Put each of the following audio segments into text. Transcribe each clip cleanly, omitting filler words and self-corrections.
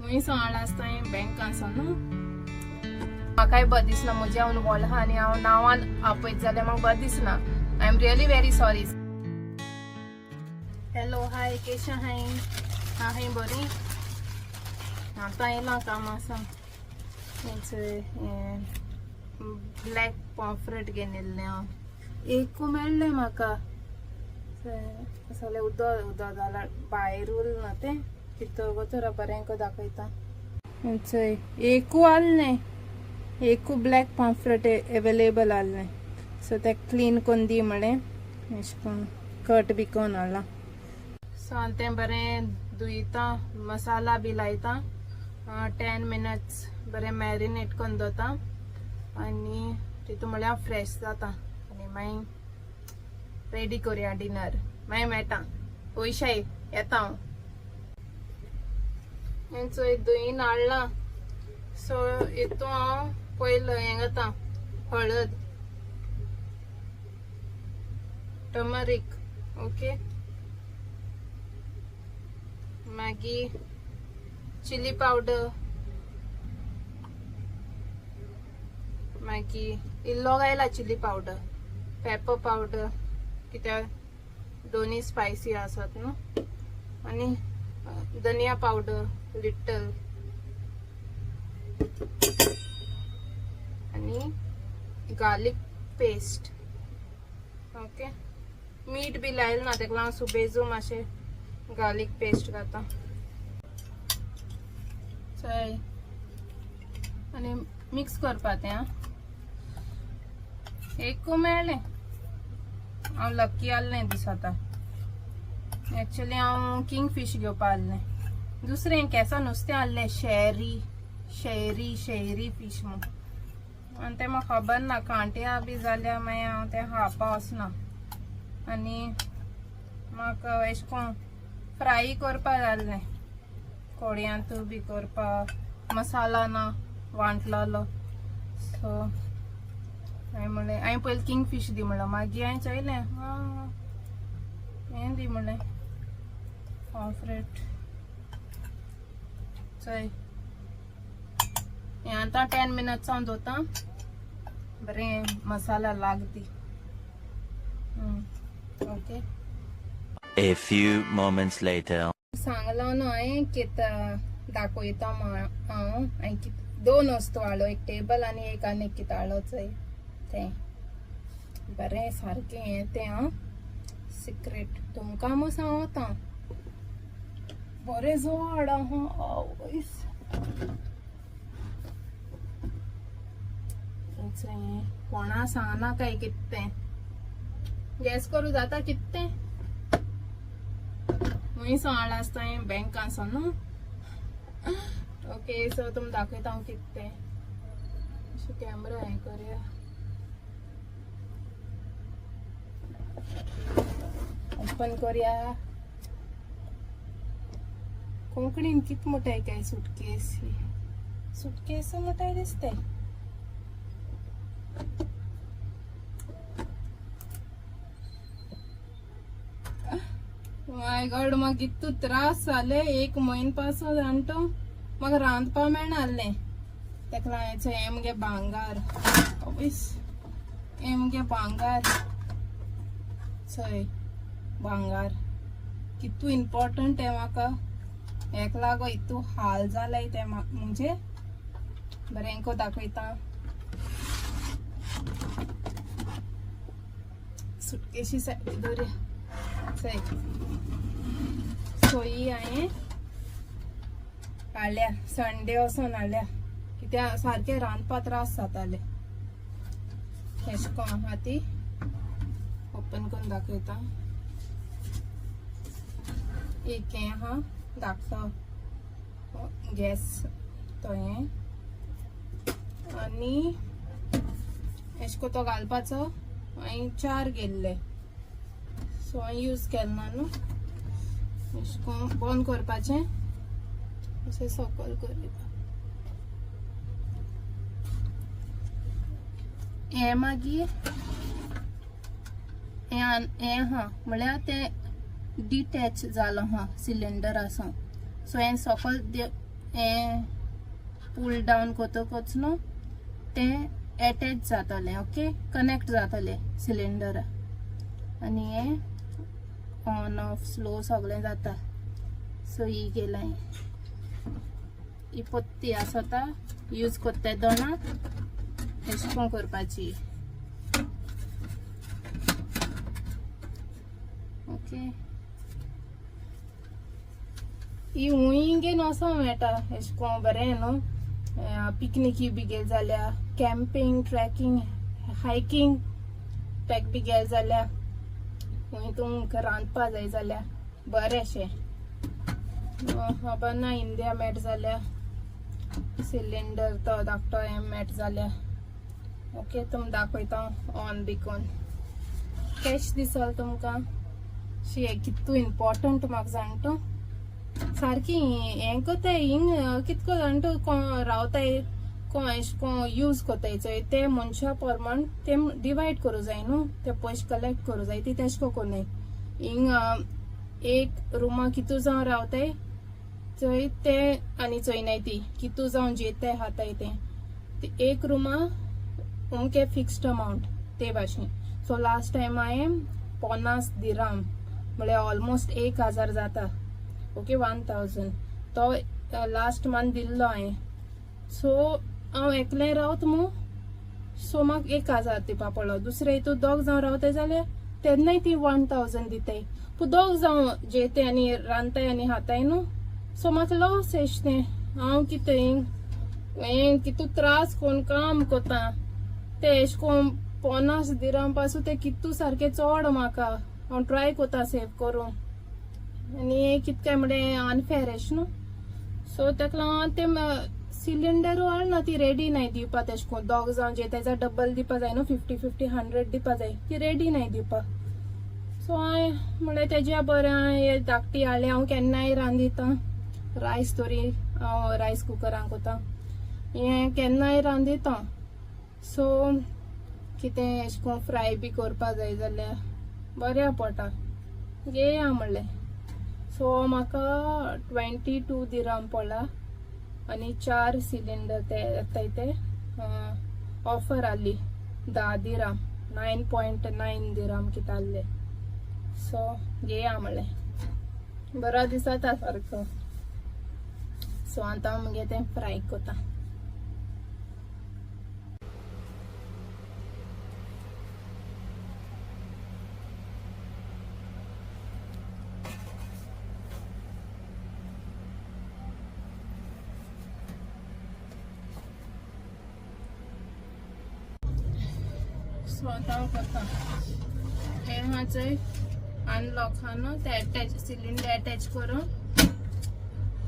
मुई सांगला आसता बँक आसा न्हू म्हाकाय बरें दिसना म्हजे हांव वॉल आहा आनी हांव नांवान आपयत जाल्यार म्हाका बरें दिसना. I am really very sorry. Hello hi केशें आहाय? हाय बरी. आतां येयलां कामा सावन. ब्लॅक पॉम्फ्रेट घेवन येयल्लें हांव. एकू मेळ्ळें म्हाका. सगळें उदक उदक जालां भायर उरलें तें तितून वचून बरें दाखयता. चोय एकू आसलें. एकू ब्लॅक पॉम्फ्रेट एवेलेबल आसलें. सो तें क्लीन करून दी म्हणलें. अशें करून कट बी करून हाडलां. सो हांव तें बरें धुयता मसाला बी लायता. 10 मिनट्स बरें मॅरिनेट करून दवरता आनी तितून म्हळ्यार फ्रेश जाता आनी मागीर रेडी करुया डिनर. मागीर मेळटा. पयशाय येता हांव. चोय धुयन हाडलां. सो हितून हांव पयलें हें घालता हळद, टर्मरीक ओके, मागीर चिली पावडर, मागीर इल्लो घायला चिली पावडर, पेपर पावडर कित्याक दोन्ही स्पायसी आसात न्हू, आनी धनिया पावडर लिटल, आनी गार्लिक पेस्ट ओके. मीठ बी लायलें ना तेका लागून सुबेजू मातशें गार्लिक पेस्ट घालता. चल आनी मिक्स करपा तें आं. एकू मेळ्ळें. हांव लकी आसलें दिसता. एक्चुअली हांव किंगफीश घेवपा आसलें. दुसरें केंसा नुस्तें आसलें शेरी फीश म्हूण आनी तें म्हाका खबर ना कांट्या बी जाल्यार मागीर हांव तें खावपा वचना. आनी म्हाका अशें करून फ्राय करपा जाल्लें. कोडयांतू बी करपा मसाला ना वांटलेलो. सो हांवें म्हणलें हांवें पयलीं किंगफीश दी म्हणलें. मागीर हांवें चयलें हें दी म्हणलें पॉम्फ्रेट. चय हें आतां 10 मिनट्स हांव दवरता. बरें मसाला लागदी okay. A few moments later. सांगलो न्हू हांवें कितें दाखयता हांव. 2 वस्तू हाडलो. एक टेबल आनी एक कितें हाडलो चोय तें बरें सारकें हें तें हां सिक्रेट तुमकां मू सांगता. बरें जड आवयस. कोणा सांगना काय कितें गॅस करूं जाता कितें. मुई सांगला आसता बँक आसा न्हू ओके. सो तुम दाखयता हांव कितें कॅमेरा हें करूया. ओपन करूया. कोंकणीन कित मोठाय काय सुटकेस मोठाय दिसते. माय गॉड म्हाका इतू त्रास जाले. 1 म्हयनो पासून जाणटो म्हाका रांदपा मेळनासलें. तेका लागून हें मगे भांगार हें मगे भांगार चय भांगार कितू इम्पॉर्टंट है म्हाका. हेका लागो इतू हाल जालाय ते म्हणजे बरें को दाखयता. सुटकेशी सायडीक दवरया. चय सोयी हांवें हाडल्या. संडे वचून हाडल्या कित्याक सारकें रांदपा त्रास जाताले. अशें करून आहा ती ओपन करून दाखयता. एक हें आहा दाखता गॅस तो हें आनी अशें को तो घालपाचो. हांवें 4 घेतले. सो हांवें यूज केलना न्हू. अशें करून बंद करपाचें. अशें सकयल करूया. हें मागीर हें आहा म्हळ्यार तें डिटॅच जालो हा सिलिंडर आसा. सो हें सकयल हे पुल डाऊन कोतोकच न्हू ते अटॅच जातले. ओके, कनेक्ट जातले सिलिंडर आणि हे ऑन ऑफ स्लो सगळें जाता. सो ही केलाय ही पत्ती आसा ता यूज कोत्ता दोना एशकों करपाची. ओके, ही हुंयींगेन वचों मेळटा एशकों बरें न्हू. पिकनिकी बी गेल जाल्यार, कॅम्पिंग, ट्रॅकिंग, हायकिंग पॅक बी गेल जाल्यार, हुंय तुमकां रांदपा जाय जाल्यार बरेंशें. खबर ना इंडिया मेट जाल्यार सिलिंडर तो धाकटो हें मेट जाल्यार ओके तुम दाखयता ऑन बिकॉन कॅश दिसल तुमकां. शी कितू इम्पॉर्टंट म्हाका जाणटो सारकी हें कोताय हिंग कितको जाणटो रावताय को यूज कोताय चोय ते मनशा प्रमाण ते डिवायड करूं जाय न्हू. ते पयशे कलेक्ट करूं जाय ती तेशको कोन्नाय. हिंग एक रुमा कितू जावन रावताय चोय ते आनी चोय नाय ती कितू जावन जेताय हाताय ते एक रुमा उमके फिक्स्ड अमाउंट ते भाशेन. सो लास्ट टायम हांवें 50 दिराम म्हळ्यार ऑलमोस्ट 1000 जाता. ओके 1000 तो लास्ट मंथ दिल्लो हांवें. सो हांव एकलें रावत मू सो म्हाका 1000 दिवपा पडलो. दुसरे हितू दोग जावन रावताय जाल्यार तेन्नाय ती 1000 दिताय. पूण दोग जावन जेताय आनी रांदताय आनी हाताय न्हू. सो म्हाका लॉस एश तें हांव कितें हें कितू त्रास कोन्न काम कोता ते एश कोन्न 50 दिराम पासून ते कितू सारकें चोड म्हाका. हांव ट्राय कोता सेव करूं आनी हें कितकें म्हणलें अनफेअर एश न्हू. सो तेका लागून ते सिलिंडर हाडना ती रेडी नाय दिवपा. तेश कोन्न दोग जावन जेताय जाल्यार डबल दिवपा जाय न्हू. 50-50 100 दिवपा जाय ती रेडी नाय दिवपा. सो हांवें म्हणलें तेज्या बरें हांवें धाकटी हाडली. हांव केन्नाय रांदिता रायस तरी हांव रायस कुकरान कोता हें केन्नाय रांदिता. सो कितें एश कोन्न फ्राय बी करपा जाय जाल्यार बऱ्या पडटा घेया म्हणलें. सो म्हाका 22 दिराम पडला आनी 4 सिलिंडर ते येताय ते ऑफर आली 10 दिराम 9.9 दिराम कितें आहले. सो घेया म्हणलें बरो दिसता सारको. सो आतां हांव मगे तें फ्राय कोता. सो आतां हांव कोता हें हा चोय अनलॉक हा न्हू ते अटॅच सिलिंडर अटॅच करून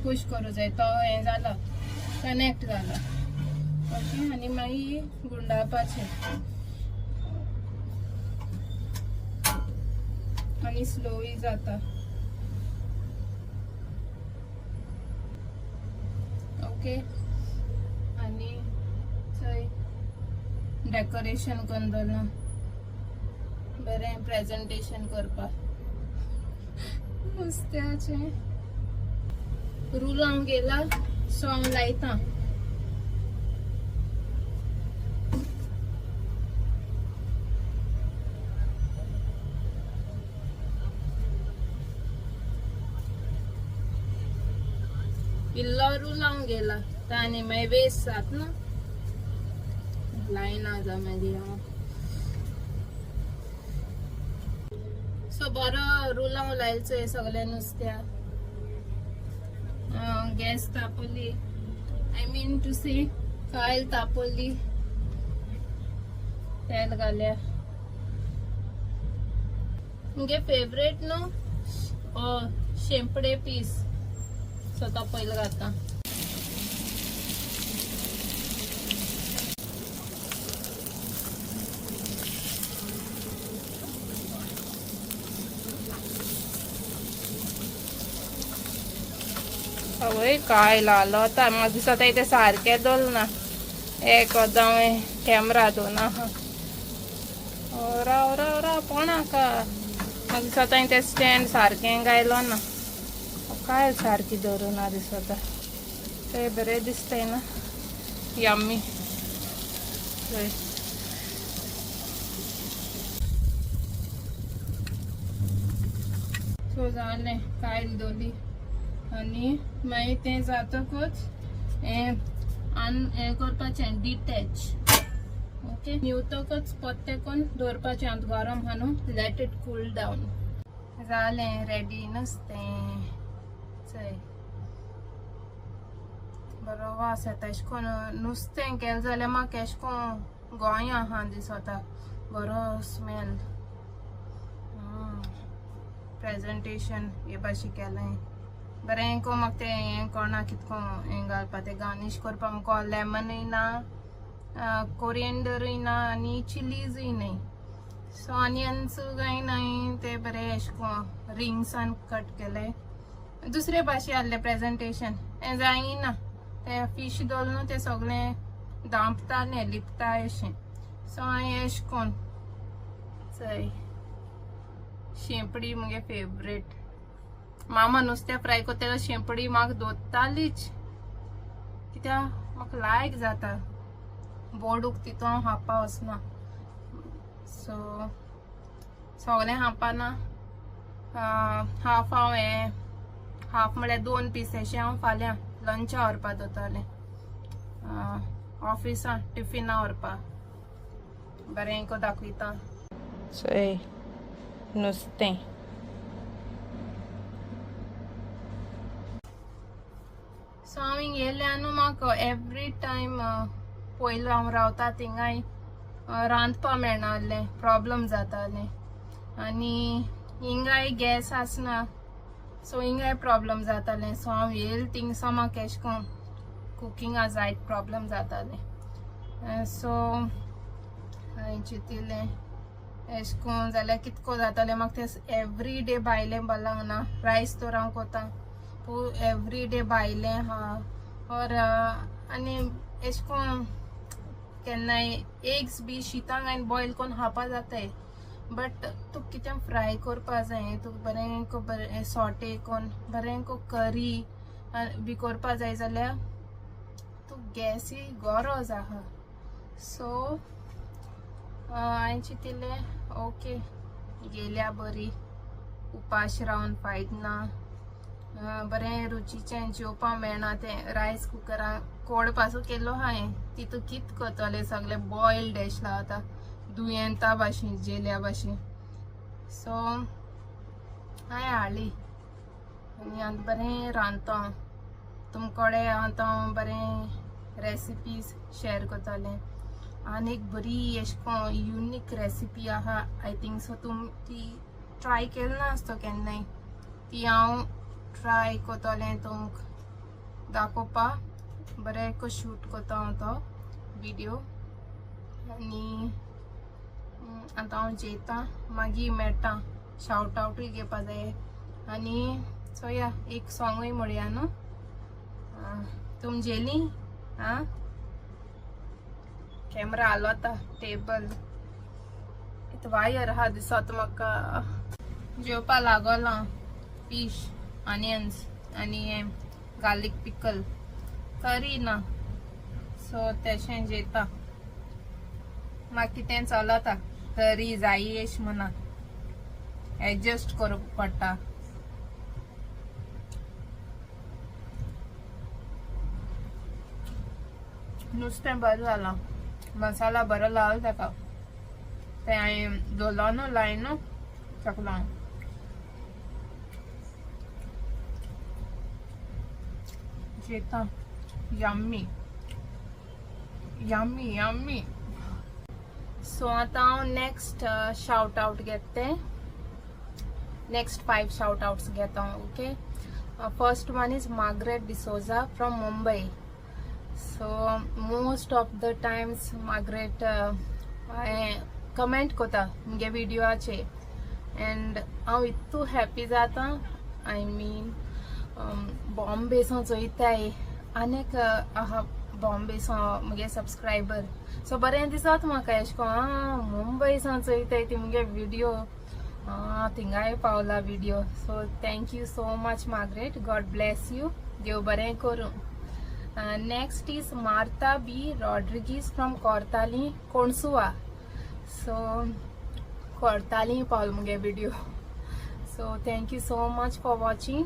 पुश करूं जाय. तो हें जाला कनेक्ट जाला. ओके आनी मागीर गुंडाळपाचें आनी स्लोय जाता. ओके आनी चोय डेकोरेशन करून दवरला बरें प्रेजेंटेशन करपाक नुस्त्याचें. रूल हांव गेला सो हांव लायता. इल्लो रूल हांव गेला आनी मागीर वेस्ट जात ना लायना जा मागीर हांव. सो बरो रूल हांव लायलचो हे सगळ्या नुस्त्या. गॅस तापली आय मीन टू से कायल तापली तेल घाल्या. मुगे फेवरेट न्हू शेंपडे पीस सो तो पयलो घालता. आवय काय लालो आता म्हाका दिसता इथे सारकें दवरना एक जावं कॅमेरा दोन आहा. राव राव राव कोणाका म्हाका दिसता इथे स्टँड सारकें गायलो ना काय सारकी दवरुना दिसता. ते बरे दिसतंय ना यम्मी सो जालें कायल दोली आनी मागीर तें जातकूच हें करपाचें डिटॅच ओके न्हिवतकच पोत्तें करून दवरपाचें आतां गरम हा न्हू लेट इट कूल डावन जालें रेडी नुस्तें चोय बरो वास येता अशें करून नुस्तें केलें जाल्यार म्हाका अशें करून गोंया आहा दिसता बरो स्मेल प्रेजेंटेशन हे भाशेन केलें बरें को म्हाका तें हें कळना कितको हें घालपा तें गार्निश करपा मुको लेमनूय ना कोरिएंडरूय ना आनी चिलीजूय न्हय सो ऑनियन्स कांय न्हय ते बरें अशें को रिंग्सान कट केले दुसरे भाशेन आहलें प्रेजेंटेशन हें जायना ते फिश दोल न्हू तें सगळें दांपतालें लिपता अशें सो हांवें अशें कोन्न चोय शेंपडी मुगे फेवरेट मामा नुस्तें फ्राय करता तेका शेंपडी म्हाका दोत्तालीच कित्याक म्हाका लायक जाता बोडूक तितून हांव हापा वचना सो सगळें हांपाना हाफ हांव हाफ म्हळ्यार 2 पीस अशें हांव फाल्यां लंचा व्हरपा दोतालें ऑफिसां टिफिना व्हरपा बरें को दाखयता चोय नुस्तें सो हांव हिंग येयल्या न्हू म्हाका एवरी टायम पयलू हांव रावता थिंगाय रांदपा मेळनासलें प्रॉब्लम जातालें आनी हिंगाय गॅस आसना सो हिंगाय प्रॉब्लम जातालें सो हांव येयलें थिंगसा म्हाका अशें करून कुकिंगा जायत प्रॉब्लम जातालें सो हांवें चिंतिल्लें अशें करून जाल्यार कितको जातालें म्हाका तें एवरी डे भायलें बलांक ना रायस तर हांव कोतां पूण एवरी डे भायलें हा और आनी अशें करून केन्नाय एग्स बी शितांक हांवें बॉयल करून हावपा जाताय बट तुका कितें फ्राय करपा जाय तुका बरें को बरें सॉटे करून बरें को करी बी करपा जाय जाल्यार तुका गॅसी गरज आहा सो हांवें चिंतिल्लें ओके गेल्या बरी उपाश रावन फायद ना बरें रुचीचें जेवपा मेळना तें रायस कुकरान कोड पासून केल्लो हांवें तितू कित करतलें सगळें बॉयल्ड एश लावता दुयेंता भाशेन जेल्या भाशेन सो हांवें हाडली आनी आतां बरें रांदता तुमकोडे आतां बरें रेसिपीज शेअर करतलें आनी एक बरी अशें को युनीक रेसिपी आहा आय थिंक सो तुम ती ट्राय केली ना आसतो केन्नाय ती हांव ट्राय करतलें तुमक दाखोवपा बरें को शूट करता हांव तो विडियो आनी आतां हांव जेयता मागीर मेळटा शाउट आवटूय घेवपा जाय आनी चोया एक सॉंगूय म्हणया न्हू तुम जेली आं कॅमेरा हालवता टेबल इथं वायर आहा दिसता म्हाका जेवपा लागोलां फिश ऑनियन्स आनी हें गार्लीक पिकल करी ना सो तेशें जेता म्हाका कितें चलता तरी जायी एश म्हणा एडजस्ट करप पडटा नुस्तें बरें जालां मसाला बरो लावलो ताका तें हांवें दवरलो न्हू लायन न्हू ताका लागून जेता यम्मी यम्मी यम्मी सो आतां हांव नेक्स्ट शाउट आउट घेता नेक्स्ट 5 शाउट आउट्स घेता okay first one is Margaret D'Souza from Mumbai so most of the times Margaret comment कोता मुगे विडियोचे एंड हांव इतू हॅपी जाता आय मीन बॉम्बे सो चोयताय आनीक आहा बॉम्बे सो मुगे सबस्क्रायबर सो बरें दिसत म्हाका एशें कोन्न मुंबय सो चोयताय ती मुगे विडियो थिंगाय पावला video so thank you so much Margaret God bless you देव बरें करूं Next is Martha B. Rodriguez from Kortali, Konsua. So Kortali पावल मुगे video. So thank you so much for watching.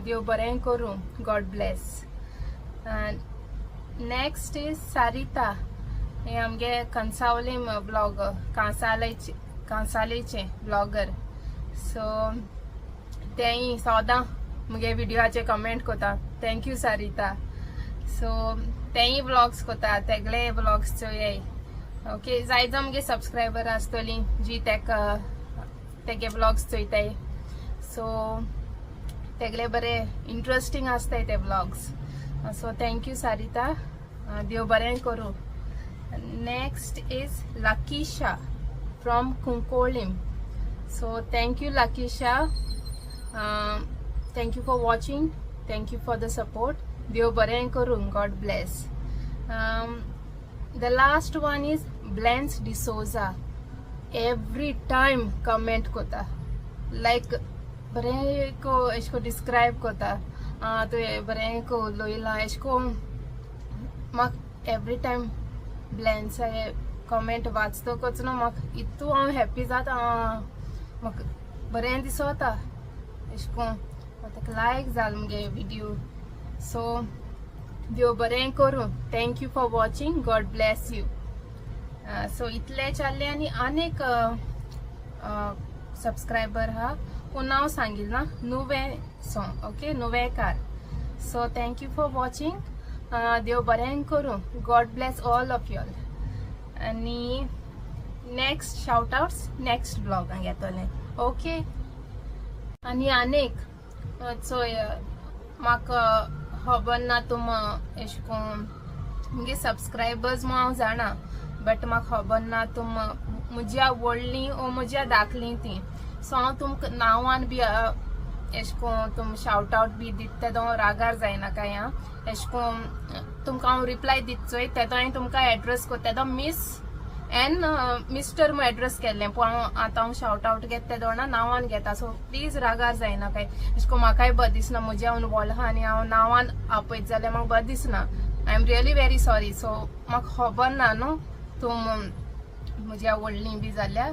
देव बरें करूं. God bless. And next is Sarita. हे आमगे Cansaulim blog कांसालेचे ब्लॉगर. सो तेई सौदा मुगे व्हिडिओचे कमेंट कोता. Thank you Sarita. सो तेई ब्लॉग्स कोता तेगले ब्लॉग्स चोये. ओके जायतो मुगे सबस्क्रायबर आसतली जी तेगे ब्लॉग्स चोयताय. सो तेगले बरे इंटरेस्टिंग आसताय ते blogs. So thank you Sarita. देव बरें करूं. Next is Lakisha from Kunkolim. So thank you Lakisha. Thank you for watching. Thank you for the support. Dev baren karun. God bless. The last one is Blends D'Souza. Every time comment kota. Like baren ko isko describe kota. तो बरें को लोइला इसको मग every time ब्लॅन्स comment वाचतकच न्हू म्हाका इतू हांव happy जाता. म्हाका बरें दिसता अशें करून ताका लायक जालें मुगे व्हिडिओ. सो देव बरें करूं. Thank you for watching. God bless you. So इतले चालले आनी आनीक सबस्क्रायबर हा पूण नांव सांगिल ना. नुवें सॉंग. ओके नुवेकार. So thank you for watching. देव बरें करूं. God bless all of y'all. आणि नेक्स्ट शाउट आउट्स नेक्स्ट ब्लॉगांक येतले. ओके आणि आनीक चोय म्हाका खबर ना तुम एश कोन मुगे सबस्क्रायबर्स मो हांव जाणा बट म्हाका खबर ना तुम म्हज्या व्हडलीं ओ म्हज्या धाकलीं ती. सो हांव तुमकां नांवान बी एश कोन तुम शाउट आउट बी दित तेदो रागार जायना काय. एश कोन तुमकां हांव रिप्लाय दितचोय तेदो हांवें तुमकां एड्रेस को तेदो मिस एन मिस्टर मो एड्रेस केल्लें पूण हांव आतां हांव शाउट आउट घेता तेदो ना नांवान घेता. सो प्लीज रागार जायना काय. एश कोन म्हाकाय बरें दिसना म्हज्या हांव व्हडलो आहा आनी हांव नांवान आपयत जाल्यार म्हाका बरें दिसना. I am really very sorry. So म्हाका खबर ना न्हू तुम म्हज्या व्हडलीं बी जाल्यार.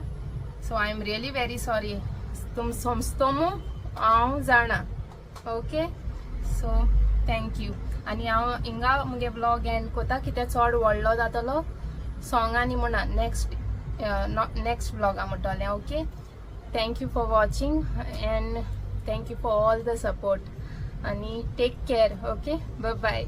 So I am really very sorry. तुम समजतो मू हांव जाणा. Okay so thank you. आनी हांव हिंगा मुगे ब्लॉग एंड कोता कितें चड व्हडलो जातलो सॉंगांनी म्हणा नेक्स्ट ब्लॉगा म्हणटलें. Okay thank you for watching and thank you for all the support आनी take care. Okay bye bye.